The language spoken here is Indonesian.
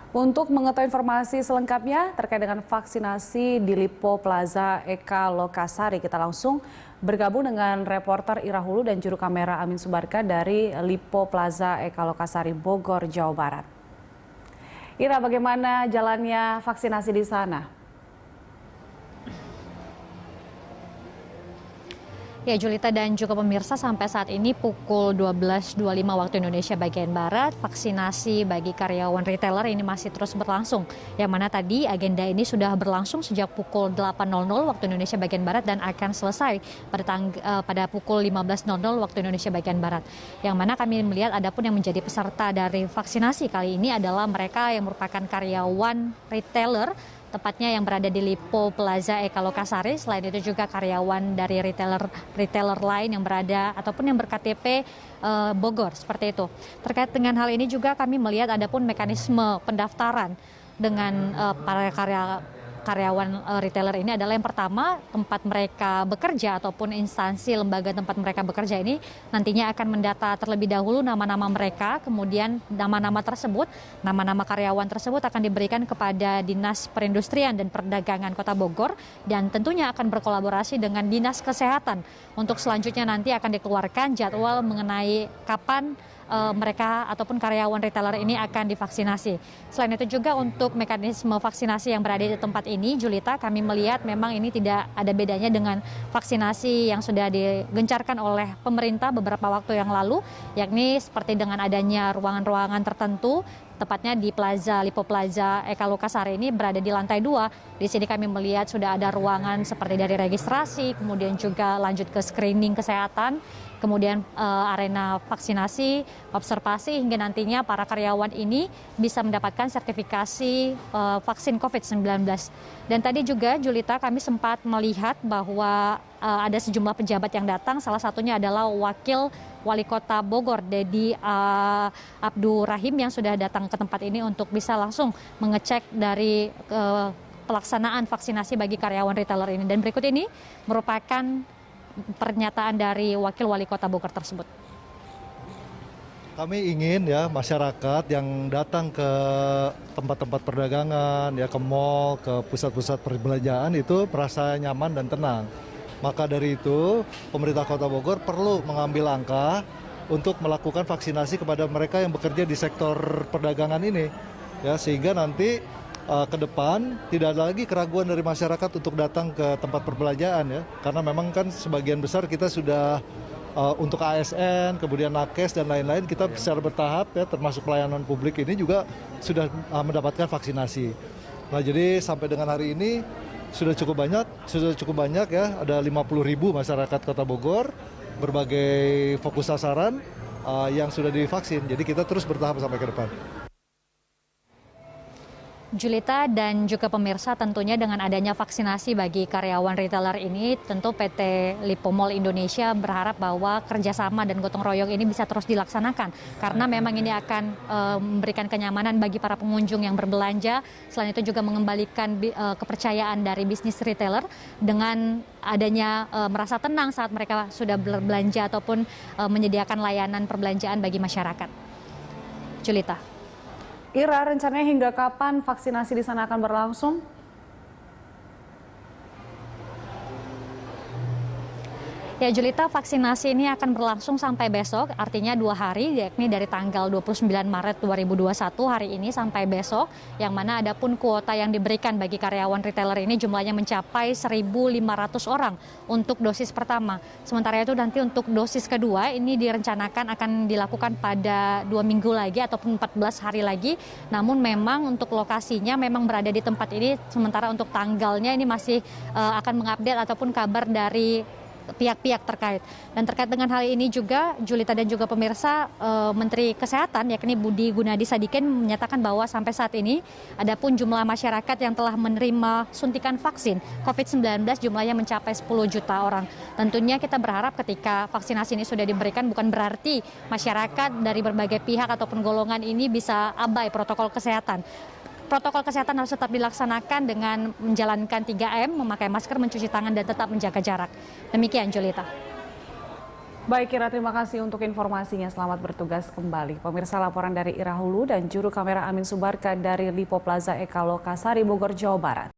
Untuk mengetahui informasi selengkapnya terkait dengan vaksinasi di Lipo Plaza Eka Lokasari, kita langsung bergabung dengan reporter Ira Hulu dan juru kamera Amin Subarka dari Lipo Plaza Eka Lokasari, Bogor, Jawa Barat. Ira, bagaimana jalannya vaksinasi di sana? Ya, Julita dan juga pemirsa, sampai saat ini pukul 12.25 waktu Indonesia bagian Barat, vaksinasi bagi karyawan retailer ini masih terus berlangsung. Yang mana tadi agenda ini sudah berlangsung sejak pukul 8.00 waktu Indonesia bagian Barat dan akan selesai pada pukul 15.00 waktu Indonesia bagian Barat. Yang mana kami melihat ada pun yang menjadi peserta dari vaksinasi kali ini adalah mereka yang merupakan karyawan retailer, tepatnya yang berada di Lipo Plaza Eka Lokasari. Selain itu juga karyawan dari retailer lain yang berada ataupun yang berKTP Bogor, seperti itu. Terkait dengan hal ini juga kami melihat ada pun mekanisme pendaftaran dengan para karyawan retailer ini adalah yang pertama, tempat mereka bekerja ataupun instansi lembaga tempat mereka bekerja ini nantinya akan mendata terlebih dahulu nama-nama mereka, kemudian nama-nama karyawan tersebut akan diberikan kepada Dinas Perindustrian dan Perdagangan Kota Bogor dan tentunya akan berkolaborasi dengan Dinas Kesehatan untuk selanjutnya nanti akan dikeluarkan jadwal mengenai kapan mereka ataupun karyawan retailer ini akan divaksinasi. Selain itu juga untuk mekanisme vaksinasi yang berada di tempat ini, Julita, kami melihat memang ini tidak ada bedanya dengan vaksinasi yang sudah digencarkan oleh pemerintah beberapa waktu yang lalu, yakni seperti dengan adanya ruangan-ruangan tertentu, tepatnya di Lipo Plaza Eka Lokasari ini berada di lantai 2. Di sini kami melihat sudah ada ruangan seperti dari registrasi, kemudian juga lanjut ke screening kesehatan, kemudian arena vaksinasi, observasi, hingga nantinya para karyawan ini bisa mendapatkan sertifikasi vaksin COVID-19. Dan tadi juga, Julita, kami sempat melihat bahwa ada sejumlah pejabat yang datang, salah satunya adalah Wakil Wali Kota Bogor, Dedi Abdurrahim, yang sudah datang ke tempat ini untuk bisa langsung mengecek dari pelaksanaan vaksinasi bagi karyawan retailer ini. Dan berikut ini merupakan pernyataan dari Wakil Wali Kota Bogor tersebut. Kami ingin ya masyarakat yang datang ke tempat-tempat perdagangan, ya ke mal, ke pusat-pusat perbelanjaan itu merasa nyaman dan tenang. Maka dari itu pemerintah Kota Bogor perlu mengambil langkah untuk melakukan vaksinasi kepada mereka yang bekerja di sektor perdagangan ini, ya, sehingga nanti ke depan tidak ada lagi keraguan dari masyarakat untuk datang ke tempat perbelanjaan, ya, karena memang kan sebagian besar kita sudah untuk ASN, kemudian nakes dan lain-lain kita secara bertahap, ya, termasuk pelayanan publik ini juga sudah mendapatkan vaksinasi. Nah, jadi sampai dengan hari ini sudah cukup banyak ya, ada 50.000 masyarakat Kota Bogor berbagai fokus sasaran yang sudah divaksin. Jadi kita terus bertahap sampai ke depan. Julita dan juga pemirsa, tentunya dengan adanya vaksinasi bagi karyawan retailer ini, tentu PT Lipo Mall Indonesia berharap bahwa kerjasama dan gotong royong ini bisa terus dilaksanakan. Karena memang ini akan memberikan kenyamanan bagi para pengunjung yang berbelanja. Selain itu juga mengembalikan kepercayaan dari bisnis retailer dengan adanya merasa tenang saat mereka sudah berbelanja ataupun menyediakan layanan perbelanjaan bagi masyarakat. Julita. Ira, rencananya hingga kapan vaksinasi di sana akan berlangsung? Ya, Julita, vaksinasi ini akan berlangsung sampai besok, artinya 2 hari, yakni dari tanggal 29 Maret 2021 hari ini sampai besok, yang mana ada pun kuota yang diberikan bagi karyawan retailer ini jumlahnya mencapai 1.500 orang untuk dosis pertama. Sementara itu nanti untuk dosis kedua ini direncanakan akan dilakukan pada 2 minggu lagi ataupun 14 hari lagi. Namun memang untuk lokasinya memang berada di tempat ini, sementara untuk tanggalnya ini masih akan mengupdate ataupun kabar dari pihak-pihak terkait. Dan terkait dengan hal ini juga, Julita dan juga pemirsa, Menteri Kesehatan yakni Budi Gunadi Sadikin menyatakan bahwa sampai saat ini ada pun jumlah masyarakat yang telah menerima suntikan vaksin COVID-19 jumlahnya mencapai 10 juta orang. Tentunya kita berharap ketika vaksinasi ini sudah diberikan bukan berarti masyarakat dari berbagai pihak ataupun golongan ini bisa abai protokol kesehatan. Protokol kesehatan harus tetap dilaksanakan dengan menjalankan 3M, memakai masker, mencuci tangan, dan tetap menjaga jarak. Demikian, Julita. Baik Ira, terima kasih untuk informasinya. Selamat bertugas kembali. Pemirsa, laporan dari Ira Hulu dan juru kamera Amin Subarka dari Lipo Plaza Eka Lokasari, Bogor, Jawa Barat.